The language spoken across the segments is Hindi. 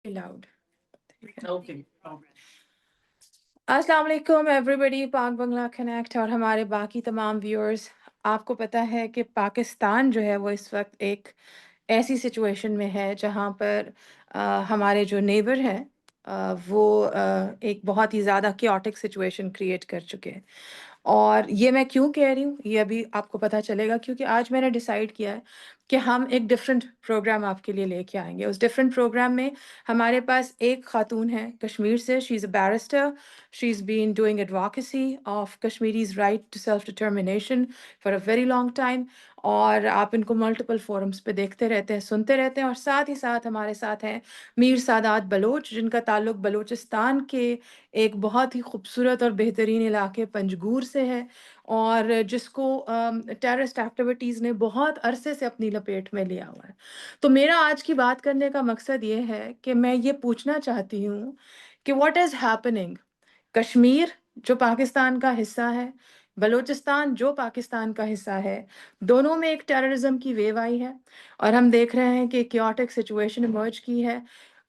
Loud. Okay. अस्सलाम वालेकुम एवरीबॉडी, पाक बंगला कनेक्ट और हमारे बाकी तमाम व्यूअर्स। आपको पता है कि पाकिस्तान जो है वो इस वक्त एक ऐसी सिचुएशन में है जहाँ पर हमारे जो नेबर हैं वो एक बहुत ही ज़्यादा क्योटिक सिचुएशन क्रिएट कर चुके हैं। और ये मैं क्यों कह रही हूँ ये अभी आपको पता चलेगा, क्योंकि आज मैंने डिसाइड किया है कि हम एक डिफरेंट प्रोग्राम आपके लिए लेके आएंगे। उस डिफरेंट प्रोग्राम में हमारे पास एक खातून है कश्मीर से, she is a barrister, she is been doing advocacy of Kashmiris right to self determination for a very long time. और आप इनको मल्टीपल फोरम्स पे देखते रहते हैं, सुनते रहते हैं। और साथ ही साथ हमारे साथ हैं मीर सादात बलोच, जिनका ताल्लुक बलूचिस्तान के एक बहुत ही खूबसूरत और बेहतरीन इलाके पंजगूर से है, और जिसको टेररिस्ट एक्टिविटीज़ ने बहुत अरसे से अपनी लपेट में लिया हुआ है। तो मेरा आज की बात करने का मकसद ये है कि मैं ये पूछना चाहती हूँ कि व्हाट इज़ हैपनिंग। कश्मीर जो पाकिस्तान का हिस्सा है, बलूचिस्तान जो पाकिस्तान का हिस्सा है, दोनों में एक टेररिज्म की वेव आई है और हम देख रहे हैं कि क्योटिक सिचुएशन इमर्ज की है।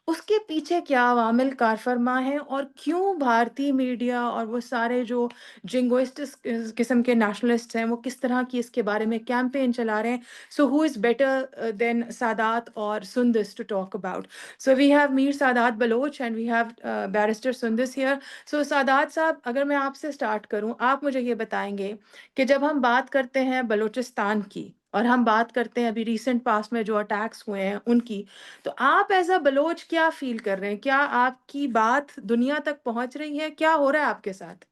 उसके पीछे क्या अवामिल कार फरमा है और क्यों भारतीय मीडिया और वो सारे जो जिंगोइस्टिक किस्म के नेशनलिस्ट हैं वो किस तरह की इसके बारे में कैंपेन चला रहे हैं। So who is better than Saadat और Sundas to talk about. So we have Mir Saadat Baloch and we have barrister Sundas here. So Saadat sahab, अगर मैं आपसे स्टार्ट करूं, आप मुझे ये बताएंगे कि जब हम बात करते हैं बलूचिस्तान की और हम बात करते हैं अभी रिसेंट पास्ट में जो अटैक्स हुए हैं उनकी, तो आप एज अ बलोच क्या फील कर रहे हैं? क्या आपकी बात दुनिया तक पहुंच रही है? क्या हो रहा है आपके साथ?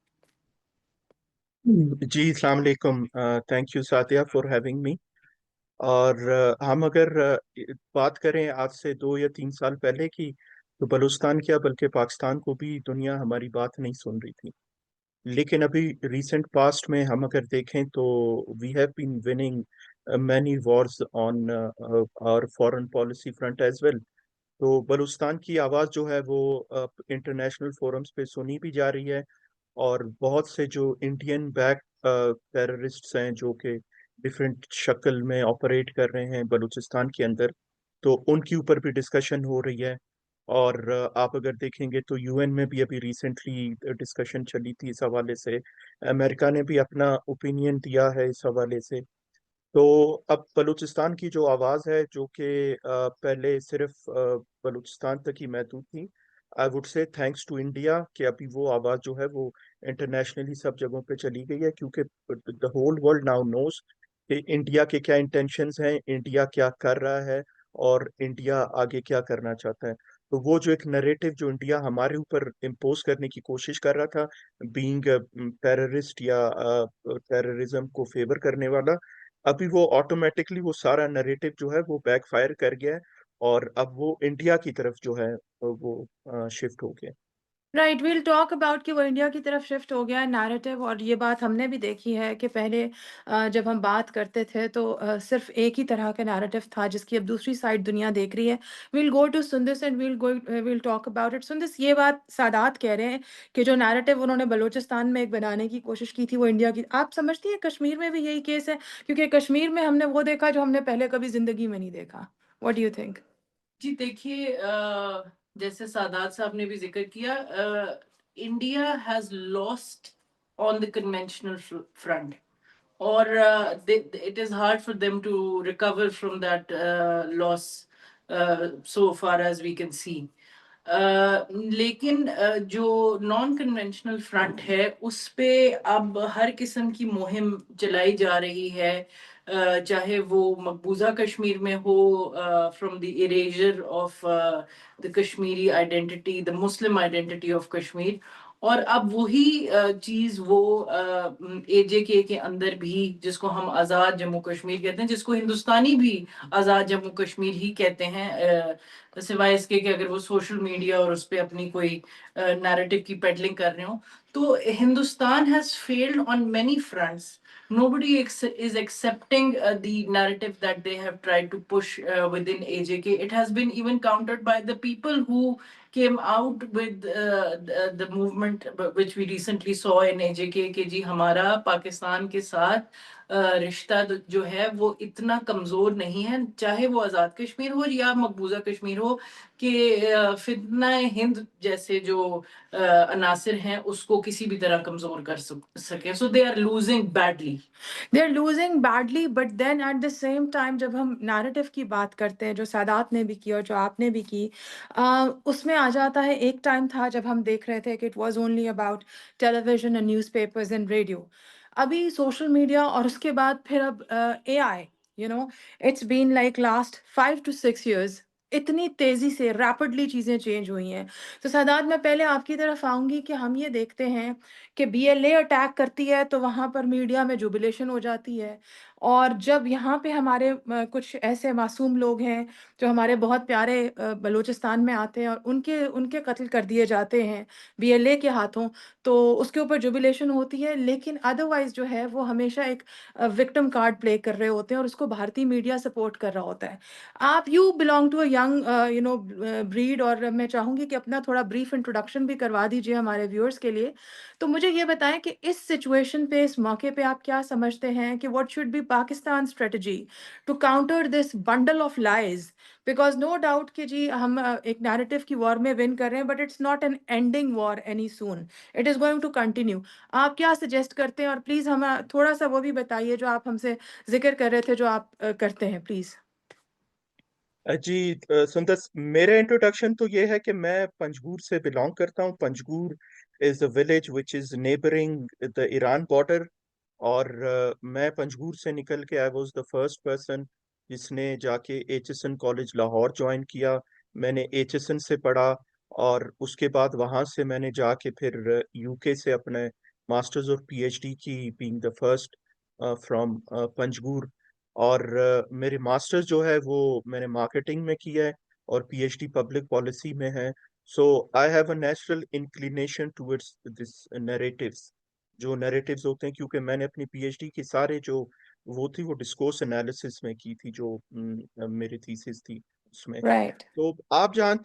जी अस्सलाम वालेकुम। Thank you Sadia for having me. और हम अगर बात करें आज से 2 या 3 साल पहले की, तो बलूचिस्तान क्या बल्कि पाकिस्तान को भी दुनिया हमारी बात नहीं सुन रही थी। लेकिन अभी रिसेंट पास्ट में हम अगर देखें तो we have been winning many wars on our foreign policy front as well. तो बलूचिस्तान की आवाज़ जो है वो इंटरनेशनल फोरम्स पे सुनी भी जा रही है। और बहुत से जो इंडियन बैक टेररिस्ट्स हैं जो कि डिफरेंट शक्ल में ऑपरेट कर रहे हैं बलूचिस्तान के अंदर, तो उनके ऊपर भी डिस्कशन हो रही है। और आप अगर देखेंगे तो यूएन में भी अभी रिसेंटली डिस्कशन चली थी इस हवाले से। अमेरिका ने भी अपना ओपिनियन दिया है इस हवाले से। तो अब बलूचिस्तान की जो आवाज़ है जो कि पहले सिर्फ बलूचिस्तान तक ही महदूद थी, I would say thanks to India कि अभी वो आवाज़ जो है वो इंटरनेशनली सब जगहों पे चली गई है, क्योंकि the whole world now knows कि इंडिया के क्या इंटेंशंस हैं, इंडिया क्या कर रहा है और इंडिया आगे क्या करना चाहता है। तो वो जो एक नरेटिव जो इंडिया हमारे ऊपर इम्पोज करने की कोशिश कर रहा था, बीइंग टेररिस्ट या टेररिज्म को फेवर करने वाला, अभी वो ऑटोमेटिकली वो सारा नरेटिव जो है वो बैकफायर कर गया है। और अब वो इंडिया की तरफ जो है वो शिफ्ट हो गया। राइट, वील टॉक अबाउट कि वो इंडिया की तरफ शिफ्ट हो गया है नैरेटिव। और ये बात हमने भी देखी है कि पहले जब हम बात करते थे तो सिर्फ एक ही तरह का नैरेटिव था जिसकी अब दूसरी साइड दुनिया देख रही है। We'll go to Sundas and we'll talk about it. Sundas, ये बात सादात कह रहे हैं कि जो नैरेटिव उन्होंने बलूचिस्तान में एक बनाने की कोशिश की थी वो इंडिया की, आप समझती हैं कश्मीर में भी यही केस है? क्योंकि कश्मीर में हमने वो देखा जो हमने पहले कभी जिंदगी में नहीं देखा। What do you think? जी देखिए, जैसे सादात साहब ने भी जिक्र किया, India has lost on the conventional front, or it is hard for them to recover from that loss, so far as we can see. लेकिन जो नॉन कन्वेंशनल फ्रंट है उस पे अब हर किस्म की मुहिम चलाई जा रही है, चाहे वो मकबूजा कश्मीर में हो, from the eraser of the Kashmiri identity, the Muslim identity of Kashmir. और अब वही चीज वो एजेके के अंदर भी, जिसको हम आज़ाद जम्मू कश्मीर कहते हैं, जिसको हिंदुस्तानी भी आज़ाद जम्मू कश्मीर ही कहते हैं, सिवाय इसके कि अगर वो सोशल मीडिया और उस पर अपनी कोई नैरेटिव की पेडलिंग कर रहे हो। तो Hindustan has failed on many fronts. Nobody is accepting the narrative that they have tried to push within AJK. It has been even countered by the people who came out with the movement which we recently saw in AJK कि जी हमारा पाकिस्तान के साथ रिश्ता जो है वो इतना कमजोर नहीं है, चाहे वो आजाद कश्मीर हो या मकबूजा कश्मीर हो, कि फितना हिंद जैसे जो अनासिर हैं उसको किसी भी तरह कमजोर कर सके। So they are losing badly. They are losing badly, but then at the same time जब हम नैरेटिव की बात करते हैं, जो सादात ने भी की और जो आपने भी की, उसमें आ जाता है एक टाइम था जब हम देख रहे थे कि it was only about television and newspapers and radio. अभी सोशल मीडिया और उसके बाद फिर अब AI, you know, it's been like last 5 to 6 years, इतनी तेजी से रैपिडली चीज़ें चेंज हुई हैं। तो सादात, मैं पहले आपकी तरफ आऊंगी कि हम ये देखते हैं कि बीएलए अटैक करती है तो वहाँ पर मीडिया में जुबिलेशन हो जाती है, और जब यहाँ पे हमारे कुछ ऐसे मासूम लोग हैं जो हमारे बहुत प्यारे बलूचिस्तान में आते हैं और उनके उनके कत्ल कर दिए जाते हैं बीएलए के हाथों, तो उसके ऊपर जुबिलेशन होती है। लेकिन अदरवाइज जो है वो हमेशा एक विक्टिम कार्ड प्ले कर रहे होते हैं और उसको भारतीय मीडिया सपोर्ट कर रहा होता है। आप you belong to a young breed, और मैं चाहूंगी कि अपना थोड़ा ब्रीफ इंट्रोडक्शन भी करवा दीजिए हमारे व्यूअर्स के लिए। तो मुझे ये बताएं कि इस सिचुएशन पे, इस मौके पे आप क्या समझते हैं कि what should be Pakistan strategy to counter this bundle of lies? Because no doubt कि जी हम एक नैरेटिव की वॉर में विन कर रहे हैं, but it's not an ending war any soon, it is going to continue. आप क्या सजेस्ट करते हैं? और प्लीज हम थोड़ा सा वो भी बताइए जो आप हमसे जिक्र कर रहे थे, जो आप करते हैं, प्लीज। जी सुंदर, मेरा इंट्रोडक्शन तो ये है कि मैं पंजगूर से बिलोंग करता हूँ। Panjgur is a village which is neighbouring the Iran border. और मैं पंजगूर से निकल के I was the first person जिसने जाके एचएसएन कॉलेज लाहौर ज्वाइन किया। मैंने एचएसएन से पढ़ा, और उसके बाद वहाँ से मैंने जाके फिर यूके से अपने मास्टर्स और पीएचडी की, being the first from Panjgur. और मेरे मास्टर्स जो है वो मैंने मार्केटिंग में किया है, और पीएचडी पब्लिक पॉलिसी में है। So I have a natural inclination towards this narratives, जो नैरेटिव्स होते हैं, क्योंकि मैंने अपनी पीएचडी की सारे जो वो थी वो डिस्कोर्स एनालिसिस में की थी, जो मेरी थीसिस थी उसमें। राइट। तो आप जहाँ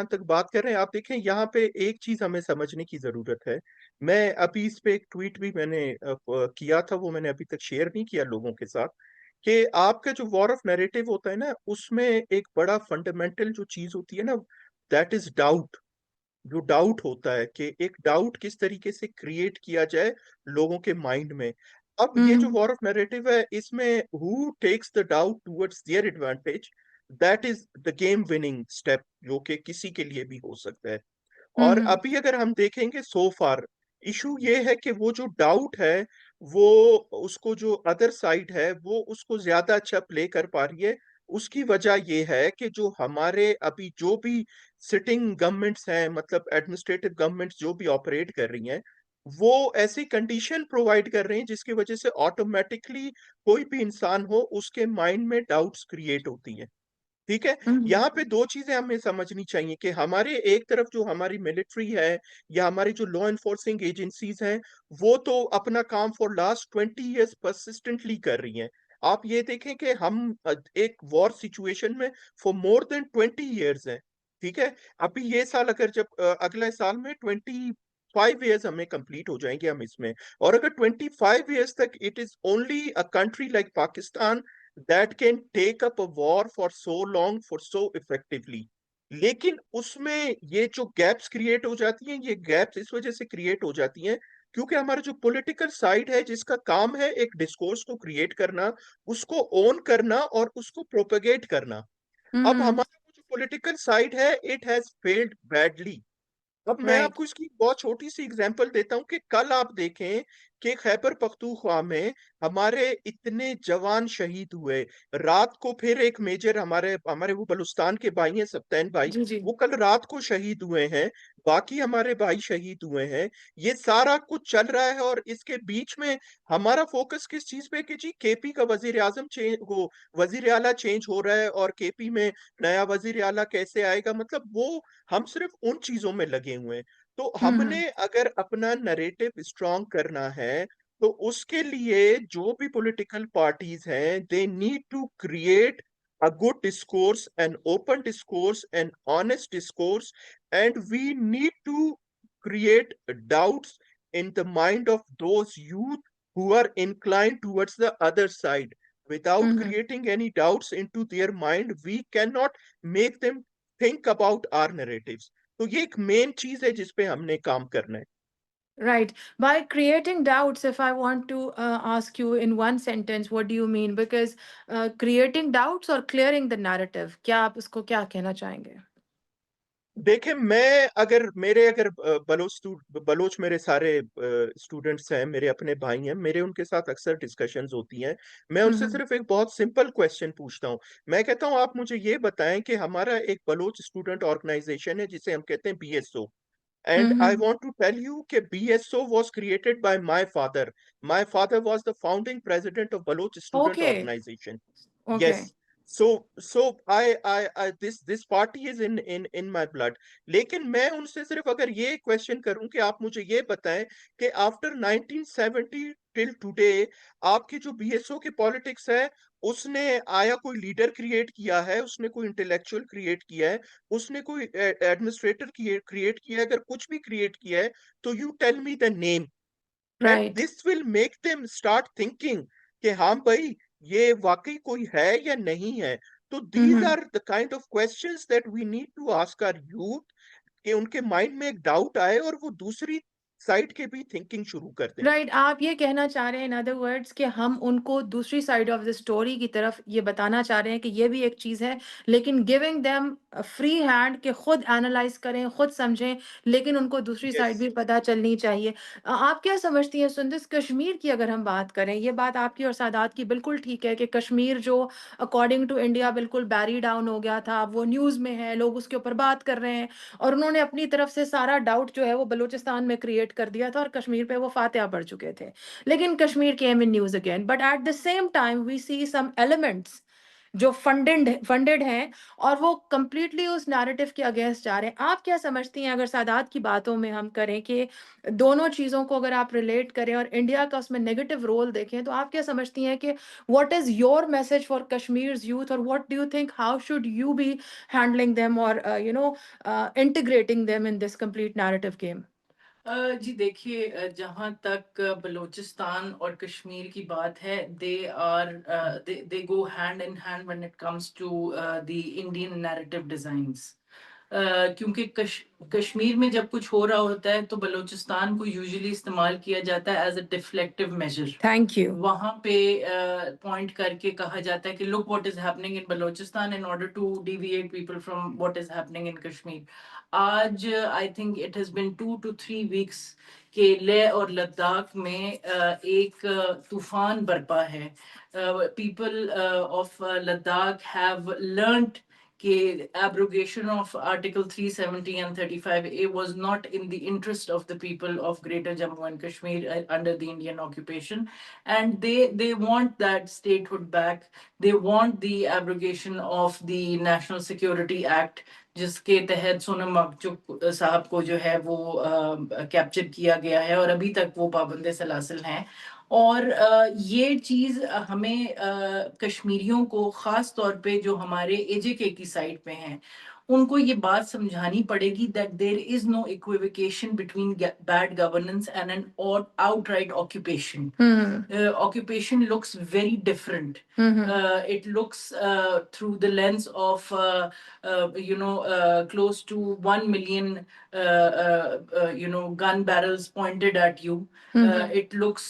तक बात कर रहे हैं, आप देखें यहाँ पे एक चीज हमें समझने की जरूरत है। मैं अभी इस पे एक ट्वीट भी मैंने किया था, वो मैंने अभी तक शेयर नहीं किया लोगों के साथ, कि आपका जो वॉर ऑफ नैरेटिव होता है ना, उसमें एक बड़ा फंडामेंटल जो चीज होती है ना, दैट इज डाउट। जो डाउट होता है कि एक डाउट किस तरीके से क्रिएट किया जाए लोगों के माइंड में। अब ये जो हम्म। वॉर ऑफ नैरेटिव है, इसमें who takes the doubt towards their advantage, that is the game winning step, जो कि किसी के लिए भी हो सकता है। और हम्म। अभी अगर हम देखेंगे सो फार, इशू ये है कि वो जो डाउट है, वो उसको जो अदर साइड है वो उसको ज्यादा अच्छा प्ले कर पा रही है। उसकी वजह ये है कि जो हमारे अभी जो भी सिटिंग गवर्नमेंट्स हैं, मतलब एडमिनिस्ट्रेटिव गवर्नमेंट्स जो भी ऑपरेट कर रही हैं, वो ऐसी कंडीशन प्रोवाइड कर रहे हैं जिसकी वजह से ऑटोमेटिकली कोई भी इंसान हो उसके माइंड में डाउट्स क्रिएट होती हैं। ठीक है। हम्म। यहाँ पे दो चीजें हमें समझनी चाहिए कि हमारे एक तरफ जो हमारी मिलिट्री है या हमारी जो लॉ एनफोर्सिंग एजेंसीज हैं, वो तो अपना काम फॉर लास्ट 20 ईयर्स परसिस्टेंटली कर रही हैं। आप ये देखें कि हम एक वॉर सिचुएशन में फॉर मोर देन 20 ईयर्स हैं। ठीक है। अभी ये साल अगर जब अगले साल में 25 ईयर्स हमें कंप्लीट हो जाएंगे हम इसमें, और अगर 25 ईयर्स तक it is only a country like Pakistan that can take up a war for so long, for so effectively। लेकिन उसमें ये जो गैप्स क्रिएट हो जाती हैं, ये गैप्स इस वजह से क्रिएट हो जाती हैं क्योंकि हमारा जो पॉलिटिकल साइड है, जिसका काम है एक डिस्कोर्स को क्रिएट करना, उसको ओन करना और उसको प्रोपेगेट करना, अब हम्म। हमारा जो पॉलिटिकल साइड है, इट हैज फेल्ड बैडली। अब मैं राइट। आपको इसकी बहुत छोटी सी एग्जांपल देता हूं कि कल आप देखें कि खैबर पख्तूनख्वा में हमारे इतने जवान शहीद हुए। रात को फिर एक मेजर, हमारे हमारे वो बलूचिस्तान के भाई हैं सप्तैन भाई, जी जी। वो कल रात को शहीद हुए हैं। बाकी हमारे भाई शहीद हुए हैं। ये सारा कुछ चल रहा है, और इसके बीच में हमारा फोकस किस चीज पे, कि जी केपी का वजीर आजम चेंज हो, वजीर आला चेंज हो रहा है, और केपी में नया वजीर आला कैसे आएगा, मतलब वो हम सिर्फ उन चीजों में लगे हुए हैं। तो हम्म। हमने अगर अपना नरेटिव स्ट्रांग करना है, तो उसके लिए जो भी पॉलिटिकल पार्टीज हैं, they need to create a good discourse, an open discourse, an honest discourse, and we need to create doubts in the mind of those youth who are inclined towards the other side. Without hmm. creating any doubts into their mind, we cannot make them think about our narratives. तो ये एक मेन चीज है जिस पे हमने काम करना है. Right. By creating doubts, if I want to ask you in one sentence, what do you mean? Because creating doubts or clearing the narrative, क्या आप इसको क्या कहना चाहेंगे? देखे, बलोच मेरे सारे स्टूडेंट्स हैं, मेरे अपने भाई हैं, मेरे उनके साथ अक्सर डिस्कशंस होती हैं. मैं उनसे हम्म। सिर्फ एक बहुत सिंपल क्वेश्चन पूछता हूँ. मैं कहता हूँ आप मुझे ये बताएं कि हमारा एक बलोच स्टूडेंट ऑर्गेनाइजेशन है जिसे हम कहते हैं BSO. And I hmm. want to tell you that BSO was created by my father. My father was the founding president of Baloch Student okay. Organization. Okay. Yes. So I this party is in my blood. लेकिन मैं उनसे सिर्फ अगर ये क्वेश्चन करूं कि आप मुझे ये बताएं कि आफ्टर 1970 टिल टुडे आपकी जो बीएसओ की पॉलिटिक्स है, उसने आया कोई लीडर क्रिएट किया है, उसने कोई इंटेलेक्चुअल क्रिएट किया है, उसने कोई एडमिनिस्ट्रेटर क्रिएट किया है, अगर कुछ भी क्रिएट किया है तो you tell me the name. And right. This will make them start thinking कि हाँ भाई, ये वाकई कोई है या नहीं है. तो these hmm. Are the kind of questions that we need to ask our youth, कि उनके माइंड में एक डाउट आए और वो दूसरी साइड के भी थिंकिंग शुरू कर दें. राइट, आप ये कहना चाह रहे हैं इन अदर वर्ड्स कि हम उनको दूसरी साइड ऑफ द स्टोरी की तरफ ये बताना चाह रहे हैं कि ये भी एक चीज़ है, लेकिन गिविंग देम फ्री हैंड कि खुद एनालाइज करें, खुद समझें, लेकिन उनको दूसरी यस. साइड भी पता चलनी चाहिए. आप क्या समझती हैं सुंदस, कश्मीर की अगर हम बात करें, ये बात आपकी और सादात की बिल्कुल ठीक है कि कश्मीर जो अकॉर्डिंग टू इंडिया बिल्कुल बैरी डाउन हो गया था, वो न्यूज़ में है, लोग उसके ऊपर बात कर रहे हैं, और उन्होंने अपनी तरफ से सारा डाउट जो है वो बलूचिस्तान में क्रिएट कर दिया था और कश्मीर पे वो फातिहा पढ़ चुके थे. लेकिन Kashmir came in news again, but at the same time we see some elements जो फंडेड हैं, और वो कंप्लीटली उस नैरेटिव के अगेंस्ट जा रहे हैं. आप क्या समझती हैं, अगर सादात की बातों में हम करें कि दोनों चीज़ों को अगर आप रिलेट करें और इंडिया का उसमें नेगेटिव रोल देखें, तो आप क्या समझती हैं कि what is your message for Kashmir's youth, और what do you think how should you be handling them और integrating them in this complete narrative game? जी देखिए, जहाँ तक बलूचिस्तान और कश्मीर की बात है, they go hand in hand when it comes to the Indian narrative designs. क्योंकि कश्मीर में जब कुछ हो रहा होता है तो बलूचिस्तान को यूजुअली इस्तेमाल किया जाता है as a deflective measure. Thank you. वहां पे पॉइंट करके कहा जाता है कि look what is happening in Balochistan in order to deviate people from what is happening in Kashmir. आज I think it has been 2 to 3 weeks के लेह और लद्दाख में एक तूफान बरपा है. People of Ladakh have learned कि abrogation of Article 370 and 35A was not in the interest of the people of Greater Jammu and Kashmir under the Indian occupation, and they want that statehood back. They want the abrogation of the National Security Act, जिसके तहत सोनम मकचुक साहब को जो है वो कैप्चर किया गया है और अभी तक वो पाबंदे सलासिल हैं. और ये चीज़ हमें कश्मीरियों को ख़ास तौर पे जो हमारे एजेके की साइड पे हैं, उनको ये बात समझानी पड़ेगी that there is no equivocation between bad governance and an outright occupation. Hmm. Occupation looks very different. Hmm. It looks through the lens of close to 1 million gun barrels pointed at you. It looks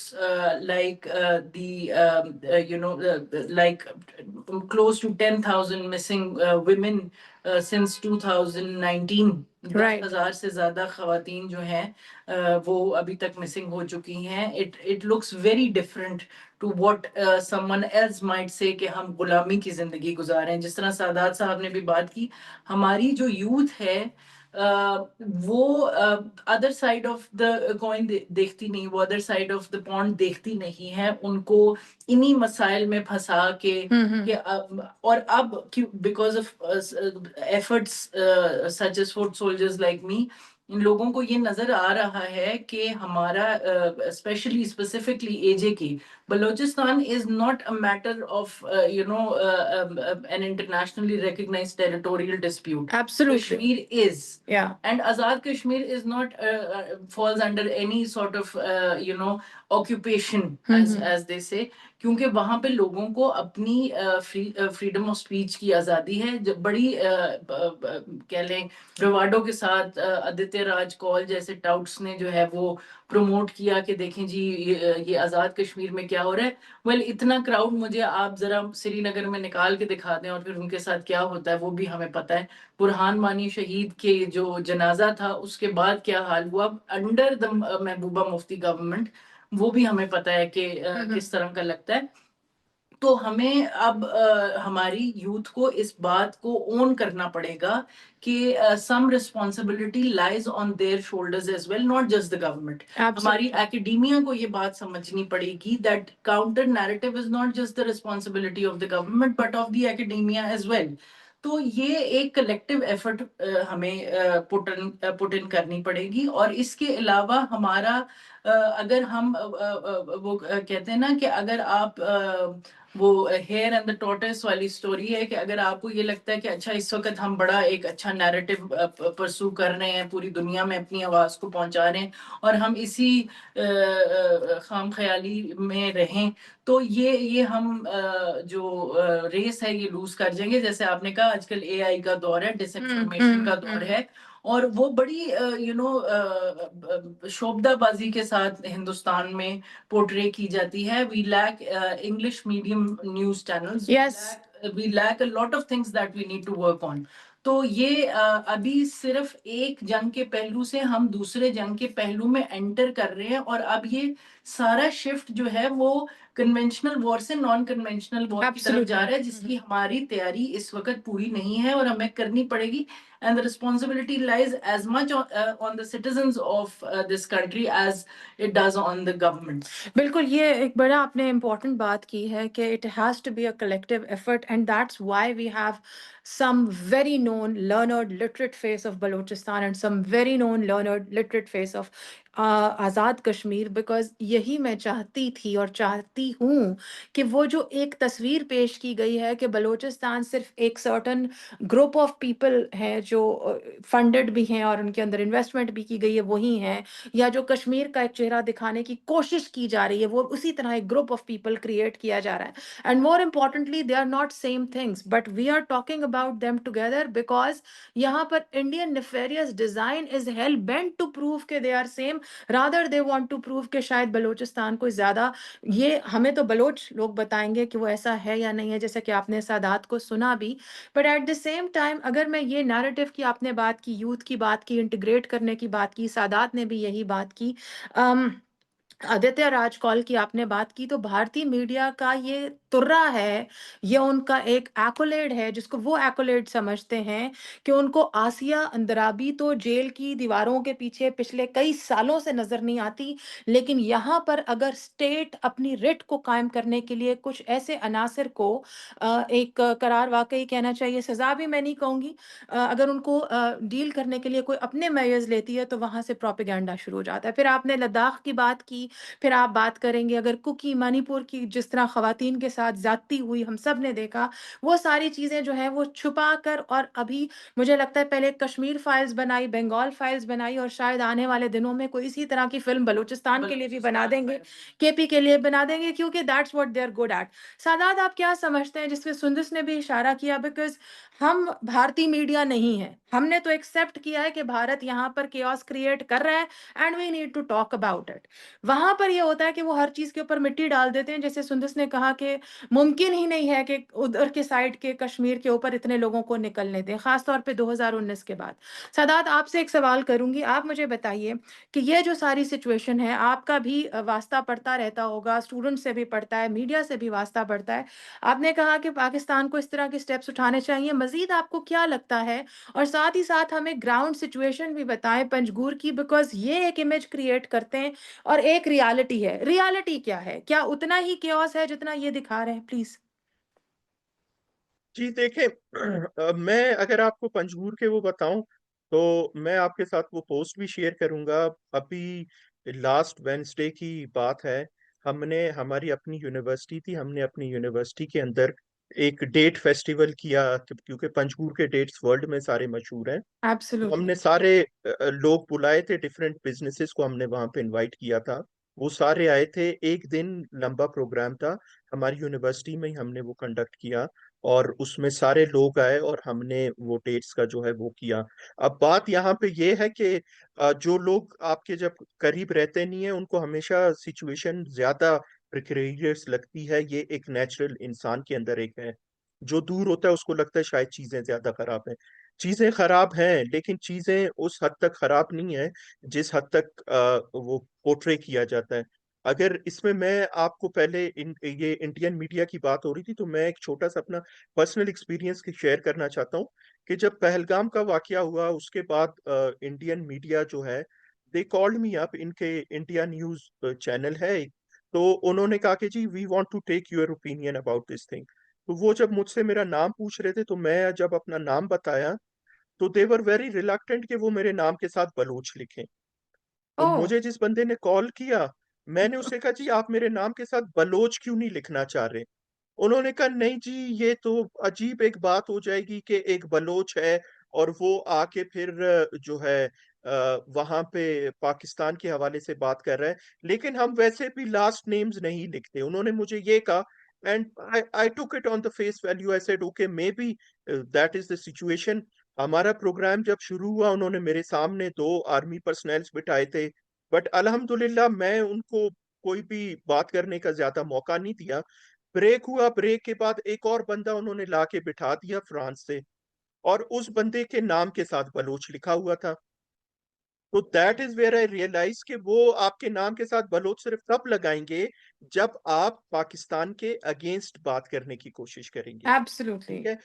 like like close to 10,000 missing women since 2019. Right. 10,000 से ज्यादा खवातीन जो हैं वो अभी तक मिसिंग हो चुकी हैं. It looks very different to what someone else might say कि हम गुलामी की जिंदगी गुजार रहे हैं. जिस तरह सादात साहब ने भी बात की, हमारी जो यूथ है वो other side of the coin देखती नहीं, वो other side of the pond देखती नहीं है. उनको इन्हीं मसाइल में फंसा के Hmm. और अब because of efforts such as foot soldiers like me, इन लोगों को ये नजर आ रहा है कि हमारा स्पेशली स्पेसिफिकली एजे की Balochistan is not a matter of an internationally recognised territorial dispute. Absolutely. Kashmir is. Yeah. And Azad Kashmir is not falls under any sort of occupation, as they say. क्योंकि वहां पे लोगों को अपनी फ्रीडम ऑफ स्पीच की आज़ादी है, जो बड़ी कह लें ब्रवाडो के साथ आदित्य राज कौल जैसे टाउट्स ने जो है वो प्रमोट किया कि देखें जी ये आज़ाद कश्मीर में क्या हो रहा है. वेल, इतना क्राउड मुझे आप जरा श्रीनगर में निकाल के दिखा दें और फिर उनके साथ क्या होता है वो भी हमें पता है. बुरहान वानी शहीद के जो जनाजा था उसके बाद क्या हाल हुआ under the Mehbooba Mufti government, वो भी हमें पता है कि किस तरह का लगता है. तो हमें अब हमारी यूथ को इस बात को ओन करना पड़ेगा कि some responsibility lies on their shoulders as well, not just the government. हमारी एकेडेमिया को ये बात समझनी पड़ेगी that counter narrative is not just the responsibility of the government but of the academia as well. तो ये एक कलेक्टिव एफर्ट हमें पुट इन करनी पड़ेगी. और इसके अलावा हमारा अगर हम वो कहते हैं ना कि अगर आप वो हेयर एंड द टॉर्टोइस वाली स्टोरी है कि अगर आपको ये लगता है कि अच्छा इस वक्त हम बड़ा एक अच्छा नैरेटिव परसू कर रहे हैं, पूरी दुनिया में अपनी आवाज को पहुंचा रहे हैं और हम इसी खाम ख्याली में रहें, तो ये हम जो रेस है ये लूज कर जाएंगे. जैसे आपने कहा आजकल एआई का दौर है, डिसइंफॉर्मेशन का दौर है और वो बड़ी शोभदाबाजी के साथ हिंदुस्तान में पोर्ट्रे की जाती है. We lack English medium news channels. Yes. We lack a lot of things that we need to work on. तो ये अभी सिर्फ एक जंग के पहलू से हम दूसरे जंग के पहलू में एंटर कर रहे हैं और अब ये सारा शिफ्ट जो है वो कन्वेंशनल वॉर से नॉन कन्वेंशनल वॉर की तरफ जा रहा है, जिसकी हमारी तैयारी इस वक्त पूरी नहीं है और हमें करनी पड़ेगी. And the responsibility lies as much on the citizens of this country as it does on the government. बिल्कुल, ये एक बड़ा आपने इम्पोर्टेंट बात की है कि it has to be a collective effort and that's why we have some very known learned literate face of Balochistan and some very known learned literate face of Azad Kashmir, because यही मैं चाहती थी और चाहती हूँ कि वो जो एक तस्वीर पेश की गई है कि बलूचिस्तान सिर्फ एक सर्टन ग्रुप ऑफ पीपल हैं जो फंडेड भी हैं और उनके अंदर इन्वेस्टमेंट भी की गई है वही हैं, या जो कश्मीर का एक चेहरा दिखाने की कोशिश की जा रही है वो उसी तरह एक ग्रुप ऑफ पीपल क्रिएट किया जा रहा है. And more importantly they are not same things but we are talking about them together because यहाँ पर Indian nefarious design is hell bent to prove के they are same, rather they want to prove के शायद बलूचिस्तान को ज्यादा, ये हमें तो बलोच लोग बताएंगे कि वो ऐसा है या नहीं है, जैसे कि आपने सादात को सुना भी. But at the same time अगर मैं ये नैरेटिव की आपने बात की, यूथ की बात की, इंटीग्रेट करने की बात की, सादात ने भी यही बात की, आदित्य राज कौल की आपने बात की, तो भारतीय मीडिया का ये तुर्रा है, ये उनका एक एक्कोलेड है जिसको वो एक्कोलेड समझते हैं कि उनको आसिया अंदराबी तो जेल की दीवारों के पीछे पिछले कई सालों से नजर नहीं आती, लेकिन यहाँ पर अगर स्टेट अपनी रिट को कायम करने के लिए कुछ ऐसे अनासिर को एक करार वाकई कहना चाहिए, सजा भी मैं नहीं कहूंगी, अगर उनको डील करने के लिए कोई अपने मेयर्स लेती है तो वहां से प्रोपेगेंडा शुरू हो जाता है. फिर आपने लद्दाख की बात की, फिर आप बात करेंगे अगर कुकी मणिपुर की जिस तरह खवातीन के साथ ज्यादती हुई हम सब ने देखा, वो सारी चीजें जो है वो छुपा कर, और अभी मुझे लगता है पहले कश्मीर फाइल्स बनाई, बंगाल फाइल्स बनाई और शायद आने वाले दिनों में कोई इसी तरह की फिल्म बलूचिस्तान के लिए भी बना देंगे, केपी के लिए बना देंगे, क्योंकि that's what they are good at. Sadat आप क्या समझते हैं जिसपे सुंदस ने भी इशारा किया, बिकॉज हम भारतीय मीडिया नहीं है, हमने तो एक्सेप्ट किया है कि भारत यहाँ पर केओस क्रिएट कर रहा है and we need to talk about it. वहां पर ये होता है कि वो हर चीज के ऊपर मिट्टी डाल देते हैं, जैसे सुंदस ने कहा कि मुमकिन ही नहीं है कि उधर के साइड के कश्मीर के ऊपर इतने लोगों को निकलने दें, खासतौर पे 2019 के बाद. सादात आपसे एक सवाल करूंगी, आप मुझे बताइए कि ये जो सारी सिचुएशन है, आपका भी वास्ता पड़ता रहता होगा, स्टूडेंट से भी पड़ता है, मीडिया से भी वास्ता पड़ता है. आपने कहा कि पाकिस्तान को इस तरह के स्टेप्स उठाने चाहिए, मजीद आपको क्या लगता है, और साथ ही साथ हमें ग्राउंड सिचुएशन भी बताएं पंजगूर की, बिकॉज ये एक इमेज क्रिएट करते हैं और एक रियलिटी है. रियलिटी क्या है, क्या उतना ही केओस है जितना ये दिखा रहे हैं? प्लीज. जी देखें, मैं अगर आपको पंजगूर के वो बताऊं तो मैं आपके साथ वो पोस्ट भी शेयर करूंगा। अभी लास्ट वेंसडे की बात है, हमने हमारी अपनी यूनिवर्सिटी थी, हमने अपनी यूनिवर्सिटी के अंदर एक डेट फेस्टिवल किया, क्योंकि पंजगूर के डेट्स वर्ल्ड में सारे मशहूर हैं। तो एब्सोल्युटली। हमने सारे लोग बुलाए थे, डिफरेंट बिजनेसेस को हमने वहां पे इनवाइट किया था। वो सारे आए थे, एक दिन लंबा प्रोग्राम था, हमारी यूनिवर्सिटी में ही हमने वो कंडक्ट किया। और उसमें सारे लोग आए और हमने वो डेट्स का जो है वो किया। अब बात यहाँ पे ये है कि जो लोग आपके जब करीब रहते नहीं है, उनको हमेशा सिचुएशन ज्यादा प्रिकेरियस लगती है। ये एक नेचुरल इंसान के अंदर एक है। जो दूर होता है उसको लगता है शायद चीजें ज्यादा खराब है। चीजें खराब हैं, लेकिन चीजें उस हद तक खराब नहीं है जिस हद तक वो पोर्ट्रे किया जाता है। अगर इसमें मैं आपको पहले ये इंडियन मीडिया की बात हो रही थी, तो मैं एक छोटा सा अपना पर्सनल एक्सपीरियंस शेयर करना चाहता हूँ कि जब पहलगाम का वाकया हुआ उसके बाद इंडियन मीडिया जो है, दे कॉल्ड मी अप। इनके इंडिया न्यूज चैनल है एक, तो उन्होंने कहा कि जी we want to take your opinion about this thing. तो वो जब मुझसे मेरा नाम पूछ रहे थे, तो मैं जब अपना नाम बताया, तो दे वर वेरी रिलक्टेंट कि वो मेरे नाम के साथ बलोच लिखें। तो ओह! मुझे जिस बंदे ने कॉल किया, मैंने उससे कहा जी आप मेरे नाम के साथ बलोच क्यों नहीं लिखना चाह रहे। उन्होंने कहा नहीं जी, ये तो अजीब एक बात हो जाएगी कि एक बलोच है और वो आके फिर जो है वहां पे पाकिस्तान के हवाले से बात कर रहा है। लेकिन हम वैसे भी लास्ट नेम्स नहीं लिखते, उन्होंने मुझे ये कहा। And I took it on the face value. I said okay, may be that is the situation. हमारा प्रोग्राम जब शुरू हुआ, उन्होंने मेरे सामने दो आर्मी पर्सनल्स बिठाए थे, बट अल्हम्दुलिल्लाह मैं उनको कोई भी बात करने का ज्यादा मौका नहीं दिया। ब्रेक हुआ, ब्रेक के बाद एक और बंदा उन्होंने ला के बिठा दिया फ्रांस से, और उस बंदे के नाम के साथ बलोच लिखा हुआ था। तो that is where I realise कि वो आपके नाम के साथ बलोच सिर्फ तब लगाएंगे जब आप पाकिस्तान के अगेंस्ट बात करने की कोशिश करेंगे। एब्सोल्युटली। ठीक है।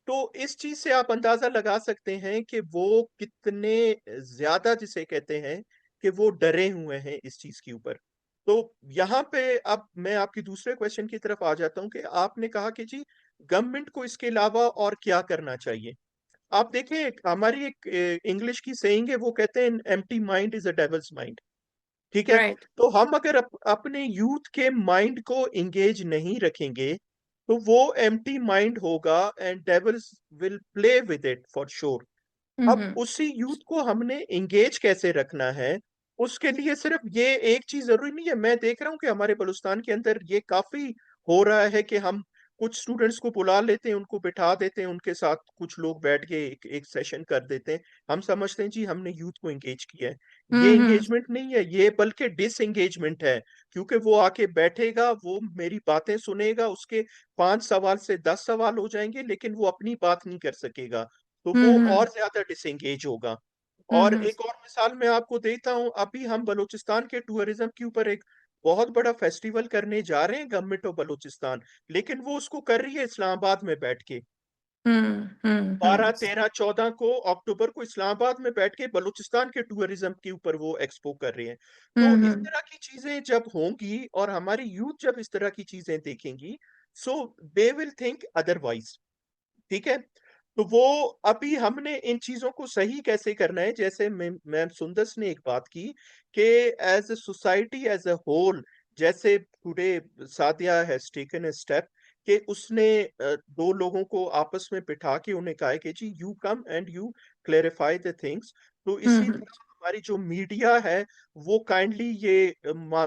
तो इस चीज से आप अंदाजा लगा सकते हैं कि वो कितने ज्यादा, जिसे कहते हैं, कि वो डरे हुए हैं इस चीज के ऊपर। तो यहाँ पे अब मैं आपकी दूसरे क्वेश्चन की तरफ आ जाता हूँ कि आपने कहा कि जी गवर्नमेंट को इसके अलावा और क्या करना चाहिए। आप देखें, हमारी एक इंग्लिश की सेइंग है, वो कहते हैं empty mind is a devil's mind. ठीक है। राइट। तो हम अगर अपने यूथ के माइंड को इंगेज नहीं रखेंगे, तो वो एम्प्टी माइंड होगा and devils will play with it for sure. हुँ, अब हुँ। उसी यूथ को हमने इंगेज कैसे रखना है, उसके लिए सिर्फ ये एक चीज जरूरी नहीं है। मैं देख रहा हूँ कि हमारे बलूचिस्तान के अंदर ये काफी हो रहा है कि हम कुछ स्टूडेंट्स को बुला लेते हैं, उनको बिठा देते हैं, उनके साथ कुछ लोग बैठ के एक सेशन कर देते हैं। हम समझते हैं जी हमने यूथ को इंगेज किया है। हुँ, ये हुँ। इंगेजमेंट नहीं है, ये बल्कि डिसएंगेजमेंट है। क्योंकि वो आके बैठेगा, वो मेरी बातें सुनेगा, उसके 5 सवाल से 10 सवाल हो जाएंगे, लेकिन वो अपनी बात नहीं कर सकेगा। तो हुँ, वो हुँ। और ज्यादा डिसएंगेज होगा। हुँ, और हुँ। एक और मिसाल मैं आपको देता हूँ, अभी हम बलूचिस्तान के टूरिज्म के ऊपर एक बहुत बड़ा फेस्टिवल करने जा रहे हैं, गवर्नमेंट ऑफ बलूचिस्तान। लेकिन वो उसको कर रही है इस्लामाबाद में बैठ के। हुँ, हुँ, 12, हुँ। 13, 14 को अक्टूबर को इस्लामाबाद में बैठ के बलूचिस्तान के टूरिज्म के ऊपर वो एक्सपो कर रहे हैं। हुँ, तो इस हुँ। तरह की चीजें जब होंगी और हमारी यूथ जब इस तरह की चीजें देखेंगी, सो दे विल थिंक अदरवाइज। ठीक है। तो वो अभी हमने इन चीजों को सही कैसे करना है, जैसे मैम सुंदस ने एक बात की कि as a society as a whole, जैसे today Sadia has taken a step कि उसने दो लोगों को आपस में बिठा के उन्हें कहा है कि जी you come and you clarify the things. तो हुँ, इसी हुँ। तरह हमारी जो मीडिया है, वो काइंडली ये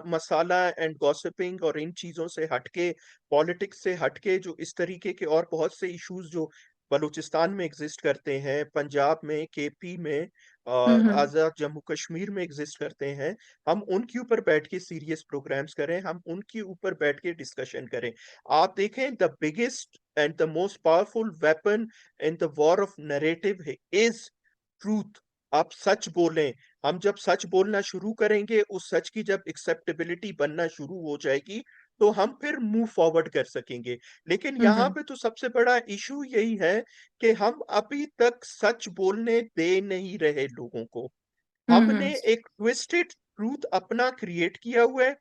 मसाला एंड गॉसिपिंग और इन चीजों से हटके, पॉलिटिक्स से हटके, जो इस तरीके के और बहुत से इश्यूज जो बलूचिस्तान में एग्जिस्ट करते हैं, पंजाब में, केपी में, हुँ, हुँ। आजाद जम्मू कश्मीर में एग्जिस्ट करते हैं, हम उनके ऊपर बैठ के सीरियस प्रोग्राम्स करें, हम उनके ऊपर बैठ के डिस्कशन करें। आप देखें, the biggest and the most powerful weapon in the war of narrative is truth. आप सच बोलें। हम जब सच बोलना शुरू करेंगे, उस सच की जब एक्सेप्टेबिलिटी बनना शुरू हो जाएगी, तो हम फिर मूव फॉरवर्ड कर सकेंगे। लेकिन हुँ, यहाँ हुँ। पे तो सबसे बड़ा इशू यही है कि हम अभी तक सच बोलने दे नहीं रहे लोगों को। हुँ, हुँ। हमने एक ट्विस्टेड ट्रूथ अपना क्रिएट किया हुआ है।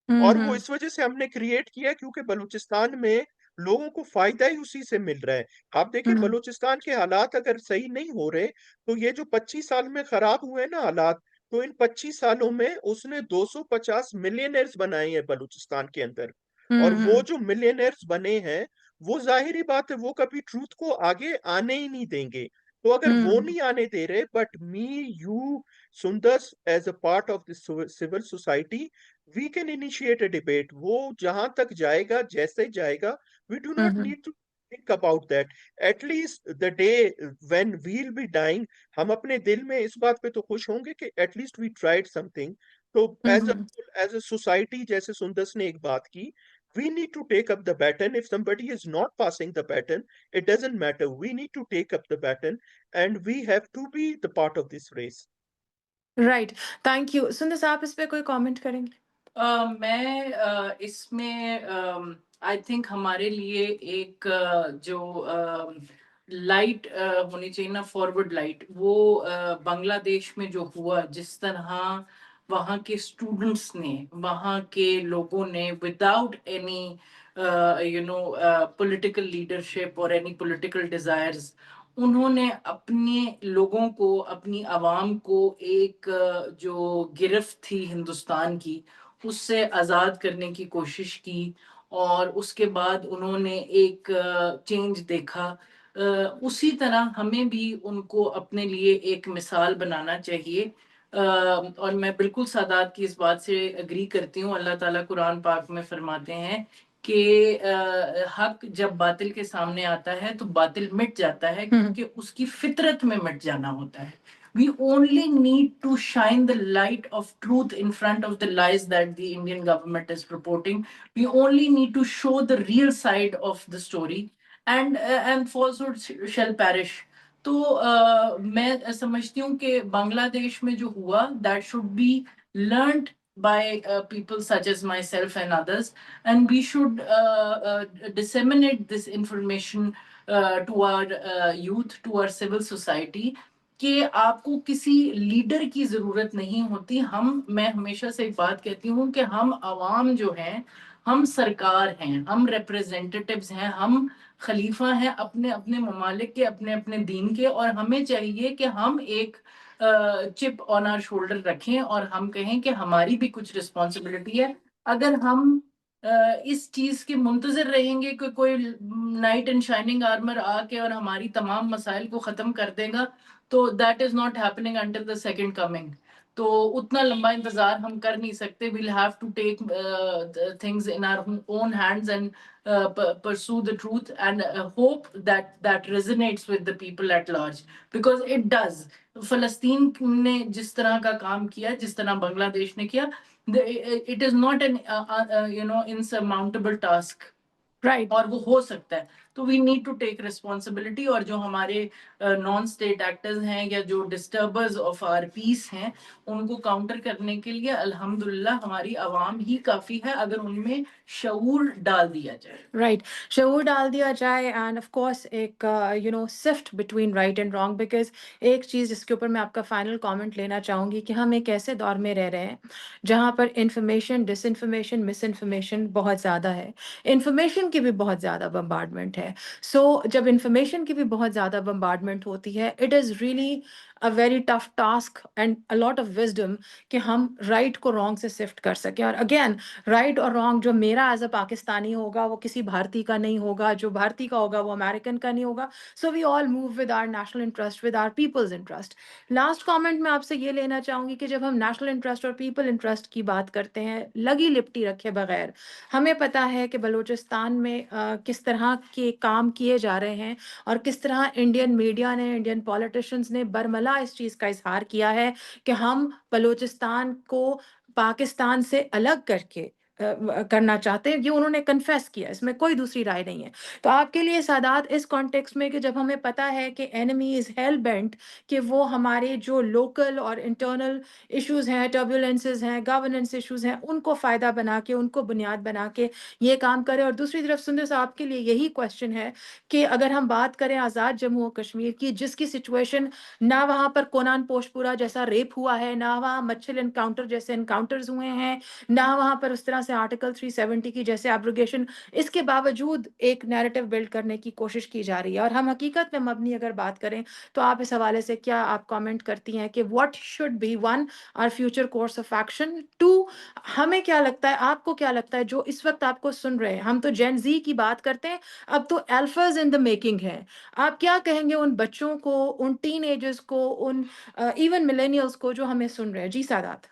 हुँ, और वो हुँ। इस वजह से हमने क्रिएट किया है क्योंकि बलूचिस्तान में लोगों को फायदा ही उसी से मिल रहा है। आप देखिए हम्म बलूचिस्तान के हालात अगर सही नहीं हो रहे, तो ये जो 25 साल में खराब हुए ना हालात, तो इन 25 सालों में उसने 250 मिलियनर्स बनाए हैं बलूचिस्तान के अंदर। और वो हम्म जो मिलियनर्स बने हैं, वो जाहिर ही बात है वो कभी ट्रूथ को आगे आने ही नहीं देंगे। तो अगर वो हम्म नहीं आने दे रहे, but me, you, Sundar, as a part of the civil society, we can initiate a debate. वो जहां तक जाएगा, जैसे जाएगा, we do not hmm need to think about that. At least the day when we'll be dying, हम अपने दिल में इस बात पे तो खुश होंगे कि एटलीस्ट वी ट्राइड समथिंग। तो हम्म एज अ सोसाइटी, जैसे सुंदर ने एक बात की, we need to take up the baton. If somebody is not passing the baton, it doesn't matter. We need to take up the baton, and we have to be the part of this race. Right. Thank you. सुंदर साहब इस पे कोई कमेंट करेंगे? मैं इसमें आई थिंक हमारे लिए एक जो लाइट होनी चाहिए ना, फॉरवर्ड लाइट, वो बांग्लादेश में जो हुआ, जिस तरह वहाँ के स्टूडेंट्स ने, वहाँ के लोगों ने, विदाउट एनी पॉलिटिकल लीडरशिप और एनी पॉलिटिकल डिजायर्स, उन्होंने अपने लोगों को, अपनी आवाम को एक जो गिरफ्त थी हिंदुस्तान की, उससे आज़ाद करने की कोशिश की। और उसके बाद उन्होंने एक चेंज देखा। उसी तरह हमें भी उनको अपने लिए एक मिसाल बनाना चाहिए। और मैं बिल्कुल सादात की इस बात से एग्री करती हूँ। अल्लाह ताला कुरान पाक में फरमाते हैं कि हक जब बातिल के सामने आता है तो बातिल मिट जाता है, हम्म क्योंकि उसकी फितरत में मिट जाना होता है। We only need to shine the light of truth in front of the lies that the Indian government is purporting. We only need to show the real side of the story, and falsehood shall perish. तो मैं समझती हूँ कि बांग्लादेश में जो हुआ, that should be learned by people such as myself and others, and we should disseminate this information to our youth, to our civil society, कि आपको किसी लीडर की जरूरत नहीं होती। मैं हमेशा से एक बात कहती हूँ कि हम आवाम जो हैं, हम सरकार हैं, हम रिप्रेजेंटेटिव्स हैं, हम खलीफा हैं अपने अपने ममालिक के, अपने अपने दीन के। और हमें चाहिए कि हम एक चिप ऑन आवर शोल्डर रखें और हम कहें कि हमारी भी कुछ रिस्पॉन्सिबिलिटी है। अगर हम इस चीज के मुंतजर रहेंगे कि कोई नाइट एंड शाइनिंग आर्मर आके और हमारी तमाम मसाइल को खत्म कर देगा, तो that is not happening until the second coming. तो उतना लंबा इंतजार हम कर नहीं सकते। We'll have to take things in our own hands and pursue the truth, and hope that that resonates with the people at large, because it does. फलस्तीन ने जिस तरह का काम किया, जिस तरह बांग्लादेश ने किया, it is not an insurmountable task, right. और वो हो सकता है। तो we need to take responsibility, और जो हमारे नॉन स्टेट एक्टर्स हैं या जो डिस्टर्बर्स ऑफ आवर पीस हैं, उनको काउंटर करने के लिए अल्हम्दुलिल्लाह हमारी आवाम ही काफी है, अगर उनमें शऊर डाल दिया जाए। राइट। शऊर डाल दिया जाए, एंड ऑफ कोर्स एक shift between right and wrong. Because एक चीज़ जिसके ऊपर मैं आपका फाइनल कमेंट लेना चाहूँगी कि हम एक ऐसे दौर में रह रहे हैं जहाँ पर इंफॉर्मेशन, डिसइंफॉर्मेशन, मिसइंफॉर्मेशन बहुत ज़्यादा है। इंफॉर्मेशन की भी बहुत ज़्यादा बम्बार्डमेंट है। सो जब इंफॉर्मेशन की भी बहुत ज़्यादा बम्बार्डमेंट होती है, it is really a very tough task and a lot of wisdom कि हम राइट को रॉन्ग से सिफ्ट कर सकें। और अगेन, राइट और रॉन्ग जो मेरा एज अ पाकिस्तानी होगा वो किसी भारतीय का नहीं होगा, जो भारतीय का होगा वो अमेरिकन का नहीं होगा। So we all move with our national interest, with our people's interest. Last comment मैं आपसे ये लेना चाहूंगी कि जब हम नेशनल इंटरेस्ट और पीपल इंटरेस्ट की बात करते हैं, लगी लिपटी रखे बगैर, हमें पता है कि बलूचिस्तान में किस तरह के काम किए जा रहे हैं और किस तरह इंडियन मीडिया ने, इंडियन पॉलिटिशियंस ने बरमला इस चीज़ का इजहार किया है कि हम बलूचिस्तान को पाकिस्तान से अलग करके करना चाहते हैं। ये उन्होंने कन्फेस किया, इसमें कोई दूसरी राय नहीं है। तो आपके लिए सादात इस कॉन्टेक्स्ट में कि जब हमें पता है कि एनिमी इज हेल बेंट कि वो हमारे जो लोकल और इंटरनल इश्यूज हैं, टर्बुलेंसेस हैं, गवर्नेंस इश्यूज हैं, उनको फ़ायदा बना के, उनको बुनियाद बना के ये काम करें। और दूसरी तरफ सुंदर साहब के लिए यही क्वेश्चन है कि अगर हम बात करें आज़ाद जम्मू और कश्मीर की, जिसकी सिचुएशन ना वहाँ पर कोनान पोशपुरा जैसा रेप हुआ है, ना वहाँ मच्छल एनकाउंटर जैसे एनकाउंटर्स हुए हैं, ना वहाँ पर उस तरह से आर्टिकल 370 की जैसे एब्रोगेशन, इसके बावजूद एक नैरेटिव बिल्ड करने की कोशिश की जा रही है। और हम हकीकत में मबनी अगर बात करें, तो आप इस हवाले से क्या आप कमेंट करती हैं कि what should be one our future course of action, to हमें क्या लगता है, आपको क्या लगता है, जो इस वक्त आपको सुन रहे हैं, हम तो जेन जी की बात करते हैं, अब तो अल्फाज इन द मेकिंग है, आप क्या कहेंगे उन बच्चों को, उन टीनेजर्स को, उन इवन मिलेनियल्स को जो हमें सुन रहे हैं? जी सादात।